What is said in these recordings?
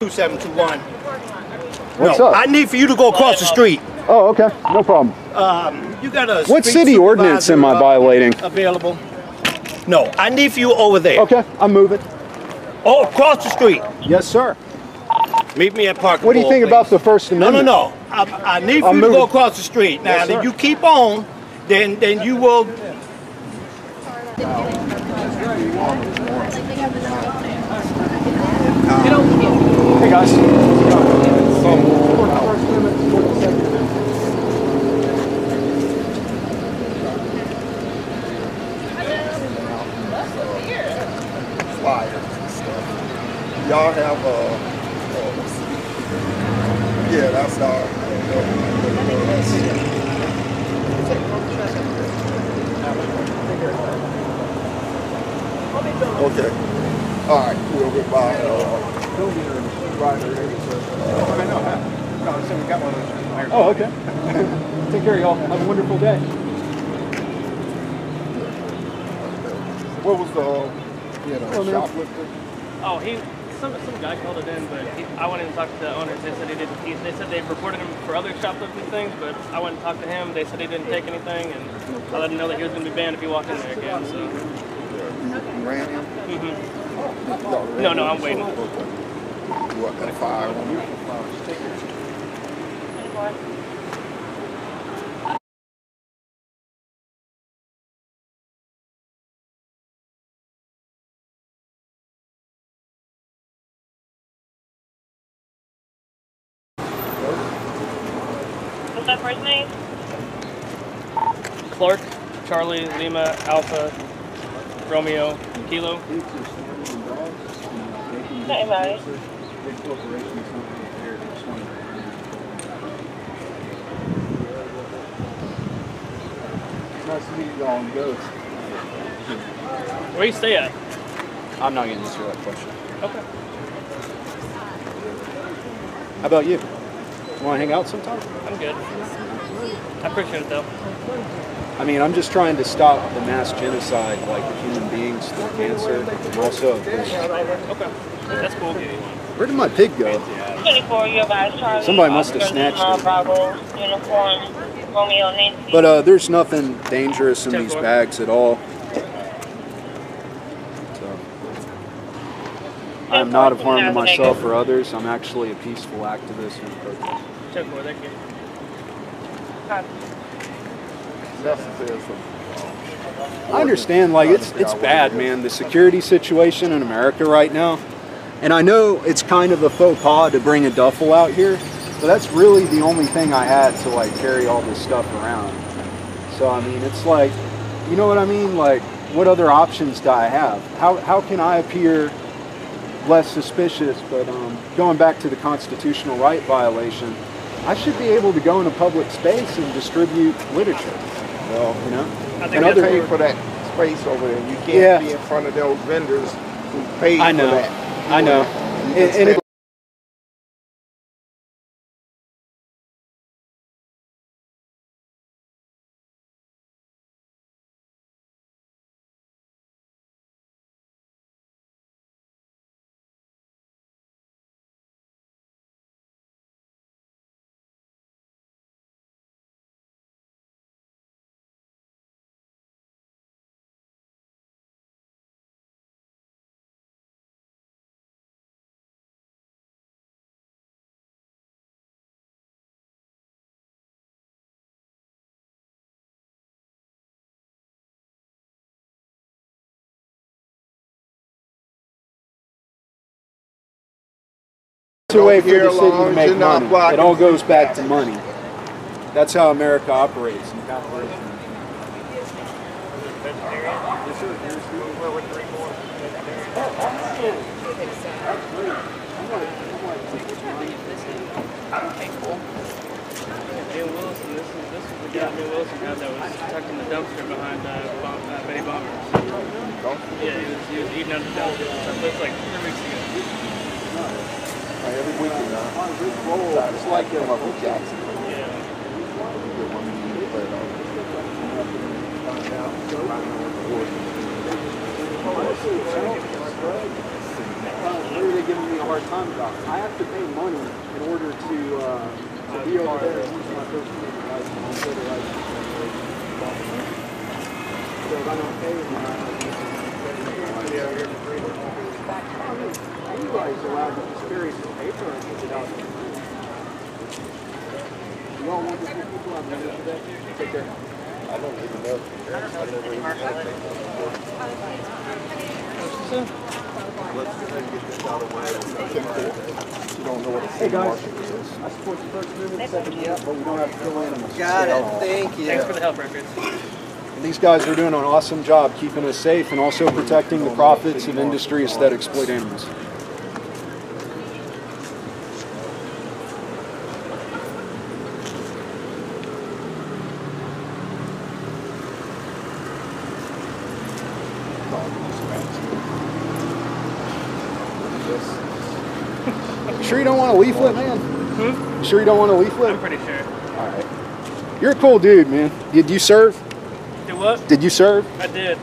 2721. What's no, up? I need for you to go across the street. Oh, okay. No problem. You got a What street city ordinance am I violating? Available. No, I need for you over there. Okay, I'm moving. Oh, across the street. Yes, sir. Meet me at Park. What do you think about the First Amendment? No. I need for you to go across the street. Now, Yes, if you keep on, then you will. Hey guys. Y'all have yeah, that's our okay. All right, we'll get by. Oh, okay. Take care, y'all. Have a wonderful day. What was the shoplifter? Oh, some guy called it in, but I went in and talked to the owners. They said he didn't. They said they reported him for other shoplifting things, but I went and talked to him. They said he didn't take anything, and I let him know that he was going to be banned if he walked in there again. So. You ran him? Mm-hmm. No, I'm waiting. What, the fire on you? What's that first name? Clark, Charlie, Lima, Alpha, Romeo, Kilo. Hey, buddy. Nice to meet you all in Ghost. Where you stay at? I'm not going to answer that question. Okay. How about you? You want to hang out sometime? I'm good. I appreciate it though. I mean, I'm just trying to stop the mass genocide, like the human beings through cancer, and also this. Okay. That's cool. Where did my pig go? 24, your guys, Charlie. Somebody must have snatched it. Bravo, uniform, Romeo, Nancy. But there's nothing dangerous in these bags at all. So, I'm not of harm to myself or others. I'm actually a peaceful activist and protest. 10-4, thank you. I understand, like, it's bad, man, the security situation in America right now. And I know it's kind of a faux pas to bring a duffel out here, but that's really the only thing I had to, like, carry all this stuff around. So, I mean, it's like, you know what I mean? Like, what other options do I have? How can I appear less suspicious? But going back to the constitutional right violation, I should be able to go in a public space and distribute literature. Well, you know, and other pay for that space over there. You can't be in front of those vendors who paid for that. I know. And it, it's a way for the city to make money. It all goes back to money. That's how America operates. This is the guy Wilson had that was tucked in the dumpster behind Betty Bomber. Yeah, he was eating out the dumpster. That was like 3 weeks ago. Every weekend now. It's like Michael Jackson. Yeah. What are they giving me a hard time about? I have to pay money in order to be over there and use my first name license. So if I don't pay anybody's allowed to just carry some paper and put it out there. You all wonderful people I've met today. Take care. I don't even know. I never even had that before. Let's get this out of the way. You don't know what a Hey guys, market is. I support the First Amendment, Second Amendment, but we don't have to kill animals. Got it. Thank you. Thanks for the help, records. These guys are doing an awesome job keeping us safe and also protecting the profits of industries that exploit animals. Sure you don't want a leaflet, man? Hmm? Sure you don't want a leaflet? I'm pretty sure. All right. You're a cool dude, man. Did you serve? Do what? Did you serve? I did.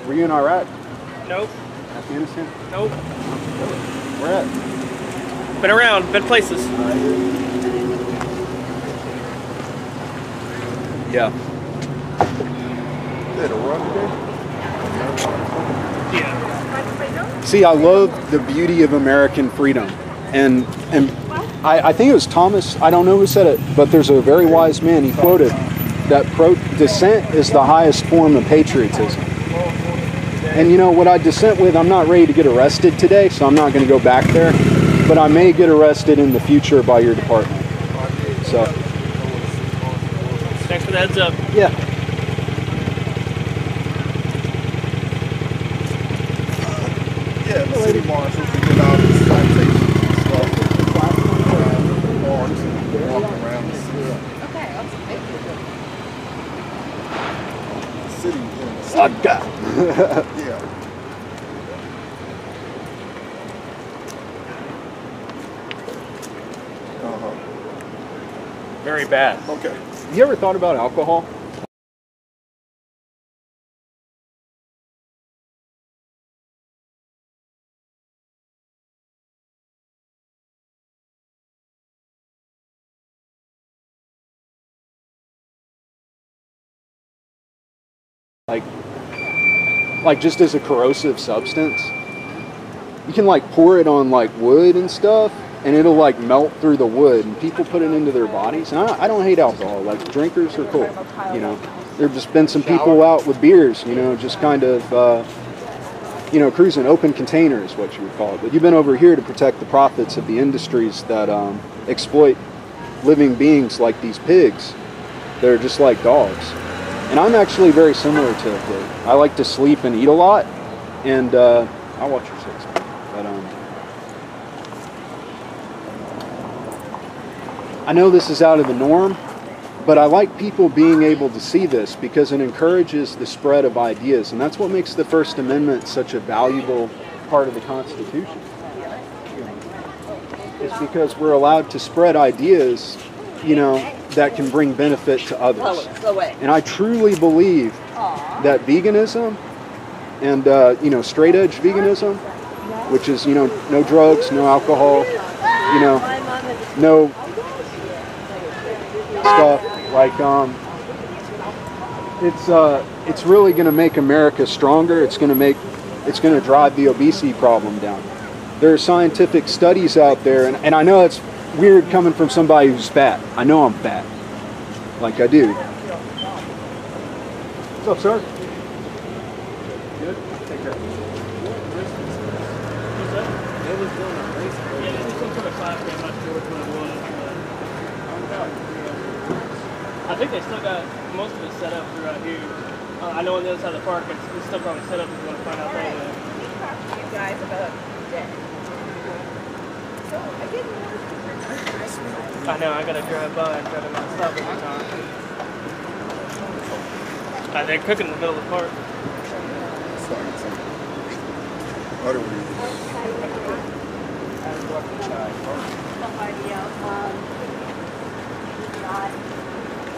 Were you in Iraq? Nope. Afghanistan? Nope. Where at? Been around, been places. Yeah. Did a run today? Yeah. See, I love the beauty of American freedom. And I think it was Thomas, I don't know who said it, but there's a very wise man, he quoted that dissent is the highest form of patriotism. And you know, what I dissent with, I'm not ready to get arrested today, so I'm not going to go back there, but I may get arrested in the future by your department. So. Thanks for the heads up. Yeah. Yeah, the city marshals to get out of citation and stuff. Warrants and walk around the city. City, yeah. Yeah. Very bad. Okay. You ever thought about alcohol? Like just as a corrosive substance. You can like pour it on like wood and stuff, and it'll like melt through the wood, and people put it into their bodies. And I don't hate alcohol. Like drinkers are cool, you know. There've just been some people out with beers, you know, just kind of, you know, cruising. Open container is what you would call it. But you've been over here to protect the profits of the industries that exploit living beings like these pigs. They're just like dogs. And I'm actually very similar to a pig. I like to sleep and eat a lot, and I'll watch your six. But I know this is out of the norm, but I like people being able to see this because it encourages the spread of ideas, and that's what makes the First Amendment such a valuable part of the Constitution. It's because we're allowed to spread ideas, you know, that can bring benefit to others. And I truly believe that veganism and, you know, straight edge veganism, which is, you know, no drugs, no alcohol, you know, no stuff like, it's really going to make America stronger. It's going to drive the obesity problem down. There are scientific studies out there, and I know it's weird coming from somebody who's fat. I know I'm fat. Like I do. What's up, sir? Good? Take care. I think they still got most of it set up throughout here. I know on the other side of the park, it's still probably set up if you want to find out that way. You guys about that. So I didn't I know, I gotta drive by and try to not stop every time. They're cooking in the middle of the park. It's like some utterly.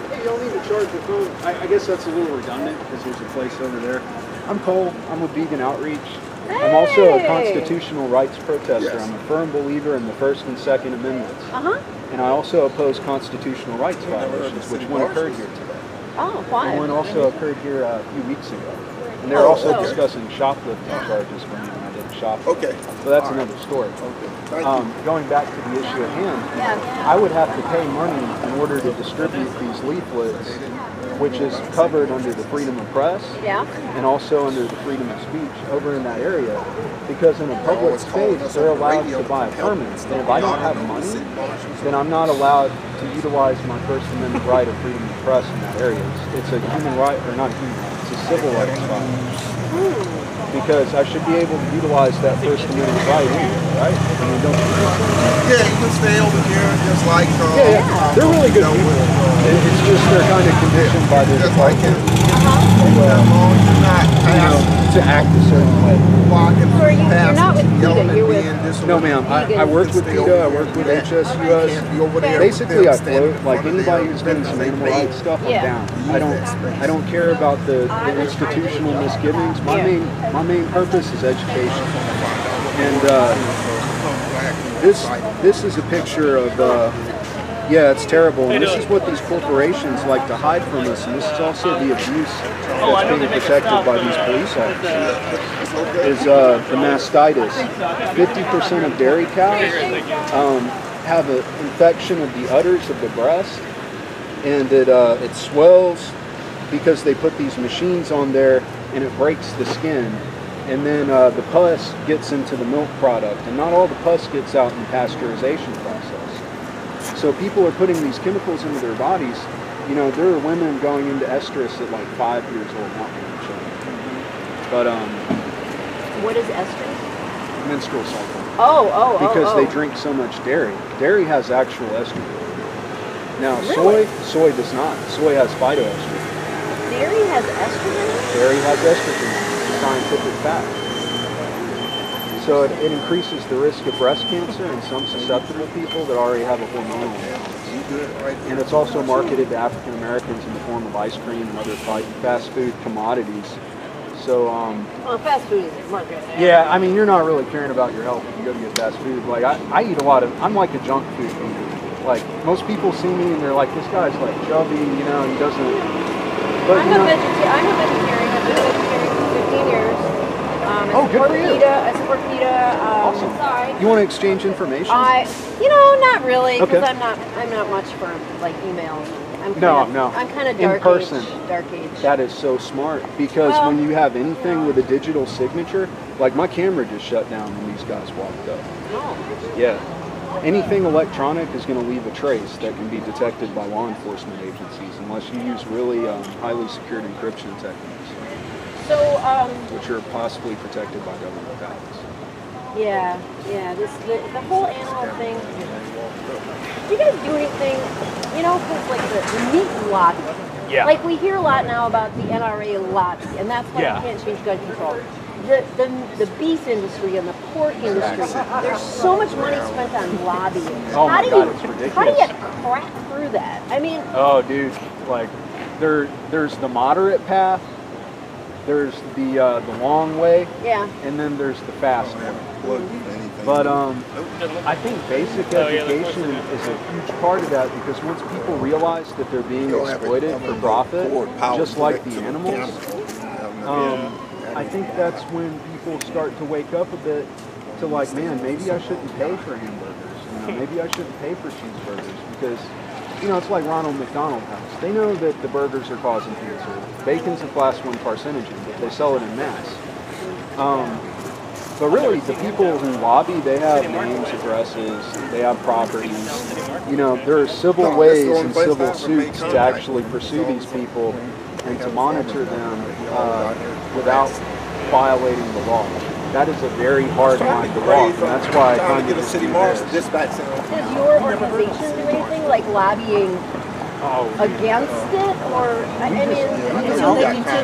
Hey, you don't need to charge the phone. I guess that's a little redundant because there's a place over there. I'm Cole. I'm with Vegan Outreach. I'm also a Hey. constitutional rights protester. Yes. I'm a firm believer in the First and Second Amendments. Uh-huh. And I also oppose constitutional rights violations, which one occurred here today. Oh, And why? one also occurred here a few weeks ago. And they're also okay. discussing shoplifting charges for me when I didn't shop. Okay. So that's another story. Okay. Thank you. Going back to the issue at hand, Yeah. I would have to pay money in order to distribute these leaflets, which is covered under the freedom of press Yeah. and also under the freedom of speech over in that area, because in a public space they're allowed to buy a permit, and if I don't have money, then I'm not allowed to utilize my First Amendment right of freedom of press in that area. It's a human right, or not a human right, it's a civil rights violation. Because I should be able to utilize that First Amendment right anyway, right? I mean, don't you think? Yeah, you can stay over here just like They're really good people. It's just they're kind of conditioned by the just like department, as long as you're not to act a certain way. walking So you're not with PETA, you're with... No, ma'am. I work with PETA. I work with HSUS. Basically, I float. Like anybody who's doing some animal rights stuff, I'm Yeah. down. I don't care about the institutional misgivings. My main purpose is education. And this is a picture of. Yeah, it's terrible, and this is what these corporations like to hide from us, and this is also the abuse that's being protected by these police officers, is the mastitis. 50% of dairy cows have an infection of the udders of the breast, and it swells because they put these machines on there, and it breaks the skin. And then the pus gets into the milk product, and not all the pus gets out in the pasteurization process. So people are putting these chemicals into their bodies. You know, there are women going into estrus at like 5 years old, not having children. But What is estrogen? menstrual cycle. Oh. Because they drink so much dairy. Dairy has actual estrogen. Now Really? soy does not. Soy has phytoestrogen. Dairy has estrogen? Dairy has estrogen. It's scientific fact. So it increases the risk of breast cancer in some susceptible people that already have a hormonal imbalance. And it's also marketed to African Americans in the form of ice cream and other fast food commodities. So, Well, fast food is marketed. yeah, I mean, you're not really caring about your health if you go to get fast food. Like, I eat a lot of, I'm like a junk food eater. Like, most people see me and they're like, this guy's like chubby, you know, he doesn't. But, I'm a vegetarian. I've been a vegetarian for 15 years. Oh, good for you. I support PETA. Awesome. Sorry. You want to exchange information? Not really, because Okay. I'm not much for like emails. No. I'm kind of In dark person. age. Dark age. That is so smart, because when you have anything with a digital signature, like my camera just shut down when these guys walked up. Oh. Yeah. Anything electronic is going to leave a trace that can be detected by law enforcement agencies unless you use really highly secured encryption techniques, So, which are possibly protected by government patents. yeah. The whole animal thing. Do you guys do anything? You know, because like the meat lobby. Yeah. Like we hear a lot now about the NRA lobby, and that's why Yeah. you can't change gun control. The beef industry and the pork industry, there's so much money spent on lobbying. Oh my God, it's How do ridiculous. you crack through that? I mean, Oh, dude, like there's the moderate path, there's the long way, yeah. and then there's the fast way. But I think basic education is a huge part of that, because once people realize that they're being exploited for profit, just like the animals, I think that's when people start to wake up a bit to like, man, maybe I shouldn't pay for hamburgers. You know, maybe I shouldn't pay for cheeseburgers, because, you know, it's like Ronald McDonald House. They know that the burgers are causing cancer. Bacon's a class 1 carcinogen, but they sell it in mass. But really, the people who lobby, they have names, addresses, they have properties. You know, there are civil ways and civil suits to actually pursue these people and to monitor them without violating the law. That is a very hard line to walk, and that's why I kind of City Mars dispatch Does your organization do anything like lobbying against it, or I mean,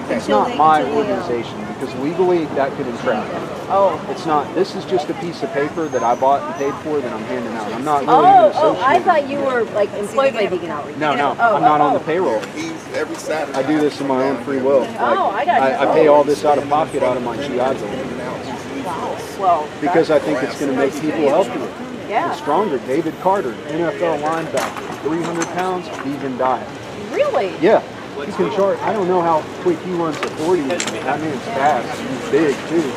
it's not my organization, because legally that could entrap me. Oh. It's not. This is just a piece of paper that I bought and paid for that I'm handing out. I'm not really even associated. I thought you were like employed by Vegan Outreach. No, I'm not on the payroll. every Saturday. I do this in my own free will. I got you. I pay all this out of pocket out of my GI Bill. Well, because I think it's going to make people healthier yeah. and stronger. David Carter, NFL linebacker, 300 pounds, vegan diet. Really? Yeah. He can charge. I don't know how quick he runs the 40. That man's fast. He's big too.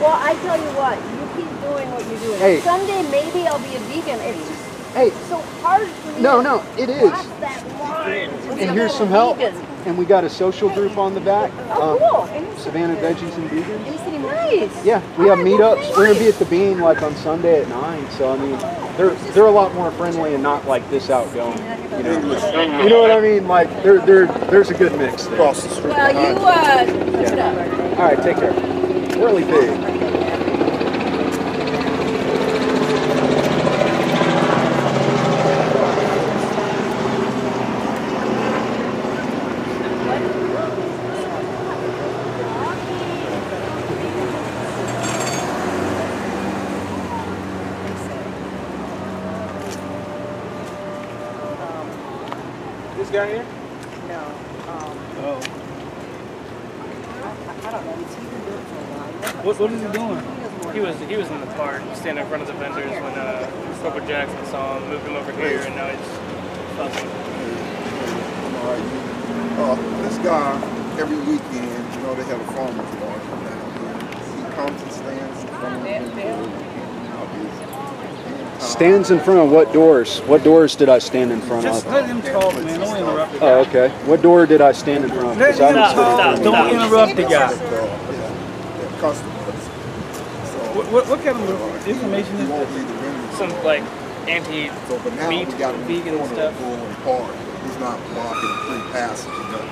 Well, I tell you what, you keep doing what you're doing. Hey. Someday maybe I'll be a vegan. It's just Hey. so hard for me. No, it is. Cross that line to And be here's a some help. vegan. And we got a social group on the back. Oh, cool. Savannah Veggies and Vegans. Nice. Yeah, we have meetups. We're gonna be at the Bean like on Sunday at 9. So I mean, they're a lot more friendly and not like this outgoing. You know what I mean? Like there's a good mix there. Across the street. Well, you put it up. All right, take care. Really big. This guy here? No. Oh. I don't know. He's been doing it for a while. What is he doing? He was in the park, standing in front of the vendors when Corporal Jackson saw him, moved him over here, and now he's fussing. This guy, every weekend, you know, they have a farmer's market down here. He comes and stands in front of the Stands in front of what doors? What doors did I stand in front Just of? let him talk, man. Don't interrupt the guy. Oh, okay. What door did I stand in front of? Let 'Cause I him didn't talk. stand in front Don't of- interrupt the guy. customers. What kind of information is this? Some like anti So, but now meat, we got him vegan going stuff. hard. He's not blocking free passage or nothing.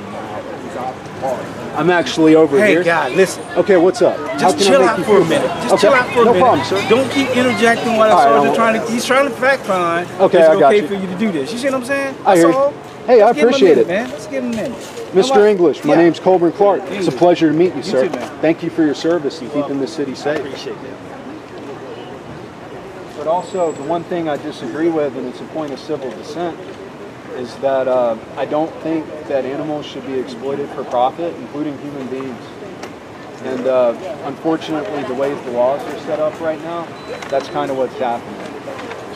He's out hard. I'm actually over Hey, here. guy, listen. Okay, what's up? How Just can I chill make out you for a feel minute. better? Just Okay, chill out for a no minute. problem, sir. Don't keep interjecting what All right, he's trying to fact find. Okay, Is it I got okay you. for you to do this? You see what I'm saying? I hear That's you. all. Hey, I Let's give him a appreciate minute, it. man. Let's give him a minute. Mr. English, my Yeah. name's Colburn Clark. It's a English. pleasure to meet you, sir. too, man. Thank you for your service and keeping the city safe. Appreciate that. But also, the one thing I disagree with, and it's a point of civil dissent, is that I don't think that animals should be exploited for profit, including human beings. And unfortunately, the ways the laws are set up right now, that's kind of what's happening.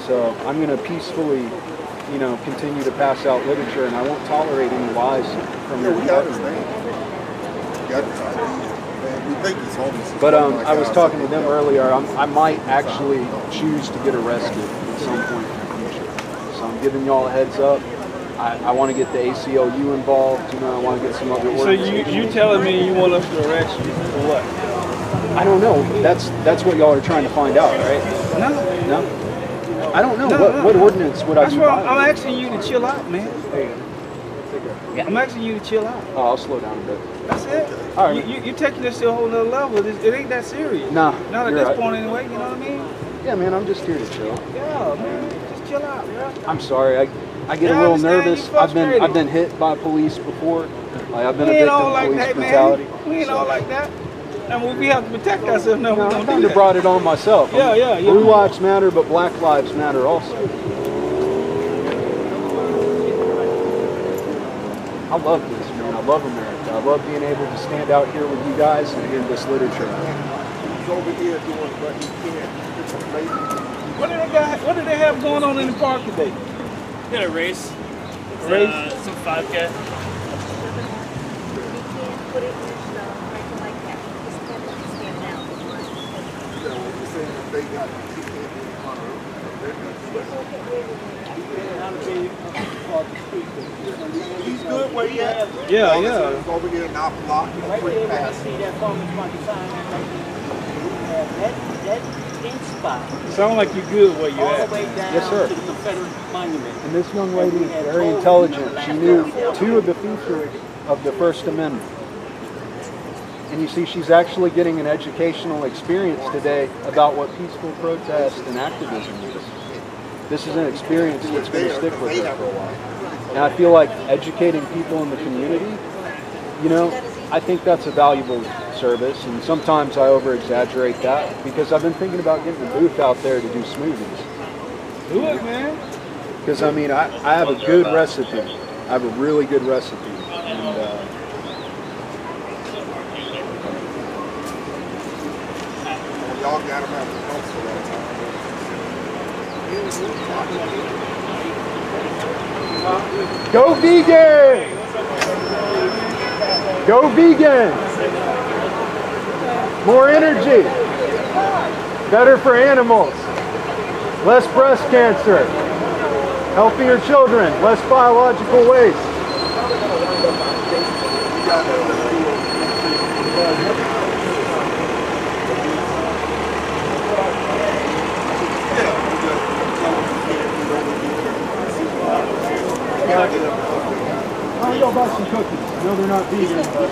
So I'm going to peacefully, continue to pass out literature, and I won't tolerate any lies from Yeah, your we got his government. name. We got his ID. Man, we think he's homeless. But I was talking to them earlier. I might actually choose to get arrested at some point in the future. So I'm giving y'all a heads up. I want to get the ACLU involved. I want to get some other So you telling me you want us to arrest you for what? I don't know. That's what y'all are trying to find out, right? No. I don't know. What ordinance would I That's be why I'm violating? asking you to chill out, man. I'm asking you to chill out. Oh, I'll slow down a bit. That's it. All right. You're taking this to a whole nother level. It ain't that serious. Nah, Not at you're this right. point anyway, you know what I mean? Yeah, man, I'm just here to chill. Yeah, man. Just chill out, yeah. I'm sorry. I get Yeah, a I little understand. nervous. You're frustrated. I've been hit by police before. I've been We a ain't victim all of like police that, brutality. man. We ain't all like that. And when we have to protect ourselves, now No, we I don't do kind of that. brought it on myself. Yeah. Blue lives matter, but black lives matter also. I love this, man. I love America. I love being able to stand out here with you guys and hear this literature. He's over here doing what he can. It's amazing. What did they have going on in the park today? We had a race. Race? Some 5K. They got he can't be in front of He's good where he at. Yeah. He's over here not blocking free passage. Sound like you're good where you're at. Yes, sir. And this young lady is very intelligent. She knew 2 of the features of the First Amendment. And you see, she's actually getting an educational experience today about what peaceful protest and activism is. This is an experience that's going to stick with her for a while. And I feel like educating people in the community, I think that's a valuable service. And sometimes I over-exaggerate that because I've been thinking about getting a booth out there to do smoothies. Do it, man. Because, I have a good recipe. I have a really good recipe. And, Y'all got them out the dumpster all the time. Go vegan! Go vegan! More energy! Better for animals! Less breast cancer! Healthier children! Less biological waste! Oh, y'all bought some cookies. No, they're not vegan. But...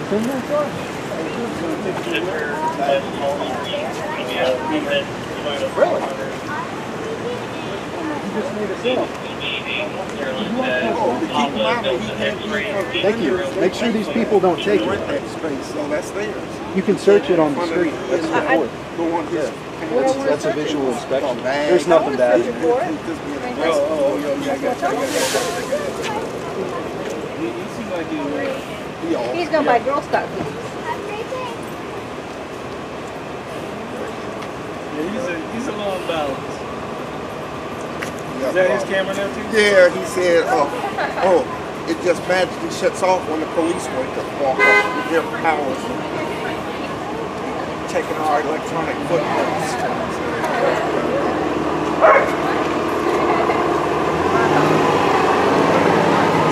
It's in there, sir? Really? You just made a sale. Thank you. Make sure these people don't take it. So that's theirs. You can search it on the street. That's the board. Go on his. That's a visual inspection. There's nothing bad in there. He's gonna buy Girl Scout cookies. Yeah, he's a little unbalanced. Is that his camera now too? Yeah, he said, oh, it just magically shuts off when the police wake up, walk up, their powers, taking our electronic footprints.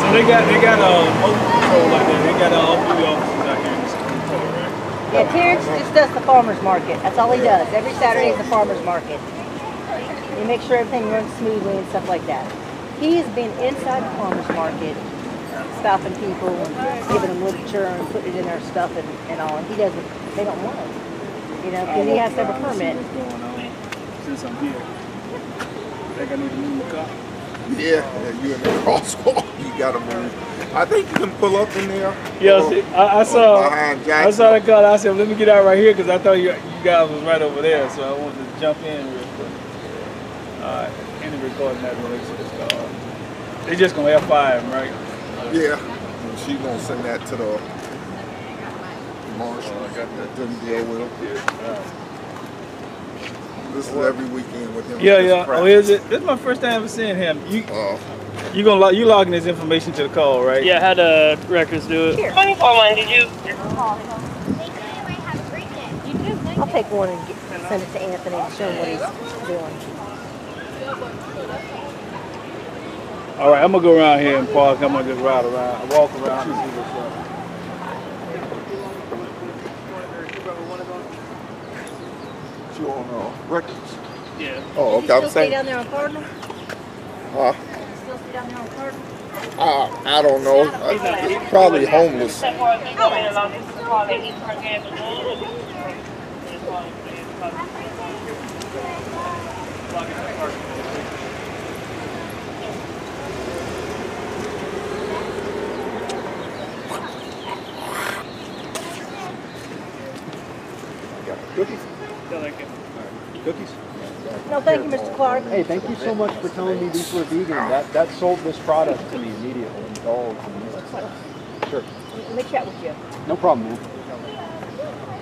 So they got open control like that. They got all three officers out here in this control, right? Yeah, Terrence just does the farmer's market. That's all he does. Every Saturday is the farmer's market. He makes sure everything runs smoothly and stuff like that. He's been inside the farmer's market, stopping people and giving them literature and putting it in their stuff and all. And he doesn't, they don't want it. You know, because he has to have a permit. What's going on since I'm here? I think I need to move the car. Yeah, you in the crosswalk, you gotta move. I think you can pull up in there. Yeah, see, I saw behind the car. I said, let me get out right here because I thought you guys was right over there, so I wanted to jump in real quick. Any recording that relates to this car. They're just gonna F5 him, right? Yeah, she gonna send that to the marshal. I got that didn't deal with him. This is every weekend with him. Yeah. Oh, is it? This is my first time ever seeing him. You logging his information to the call, right? Yeah, I had records do it. 24-1, did you? I'll take one and send it to Anthony and show him what he's doing. All right, I'm gonna go around here and park. I'm gonna just ride around, walk around and see what's up. You on records? Yeah. Oh, okay. You I'm still stay saying. down there on Cardinal? Huh? You still stay down there on Cardinal? I don't know. Probably homeless. Cookies? Yeah, thank you. Cookies? No, thank you, Mr. Clark. Hey, thank you so much for telling me these were vegan. That sold this product to me immediately. Dogs and sure. Let me chat with you. No problem, man.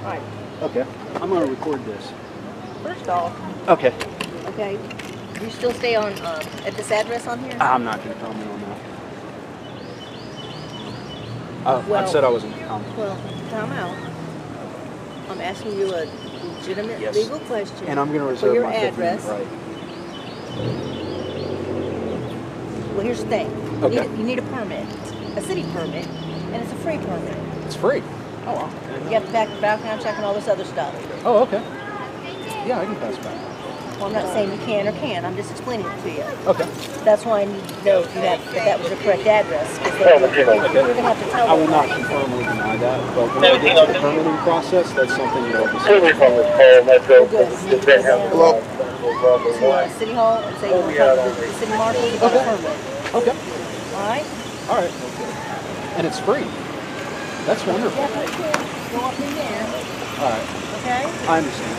All right. Okay. I'm gonna record this. First off, Okay. okay, do you still stay on at this address on here? I'm not gonna comment on that. Well- I said I wasn't gonna comment. Well, time out. I'm asking you a legitimate Yes. legal question. And I'm gonna for reserve your my Fifth address. Amendment Well, here's the thing. Okay. You need a permit, a city permit, and it's a free permit. right. It's free. Oh, well. You have to background check and all this other stuff. Oh, okay. Yeah, I can pass back. Well, I'm not saying you can or can't. I'm just explaining it to you. Okay. That's why I need to know if that was the correct address. You're going to have to tell I will them. not confirm or deny that, but when I get to the permitting process, that's something you'll decide. Good. Hello. To City Hall and say you want to talk to the city marshal to get a permit. Okay. All right? All right. And it's free. That's wonderful. Go up in there, All right. okay? I understand.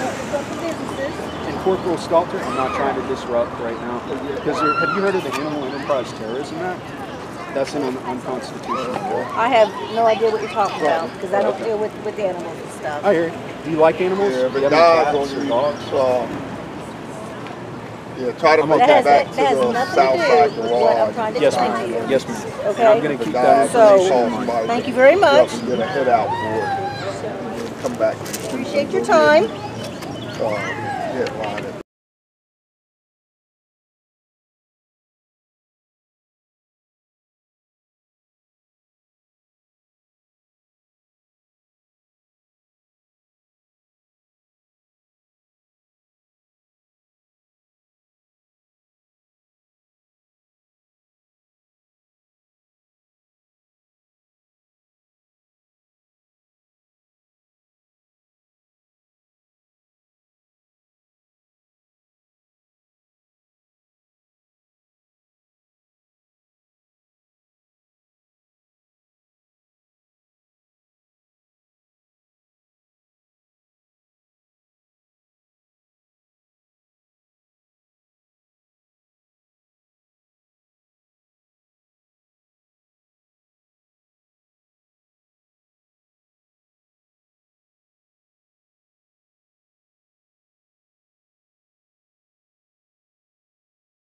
There's lots of businesses. And Corporal Sculptor, I'm not trying to disrupt right now, because have you heard of the Animal Enterprise Terrorism Act? That's an unconstitutional law. I have no idea what you're talking about because I don't deal with animals and stuff. I hear you. Do you like animals? Yeah, Do you but have any dogs cats on or you. dogs? Yeah, try to make That it back has, to that has the nothing south to side do of the with what I'm lodge. trying to Yes, explain to ma'am. you. Yes, ma'am. And I'm Okay? going to The keep dog, that So, information in mind. thank you very much. You have to get a head out for it. Come back. Appreciate your time. Get lined up.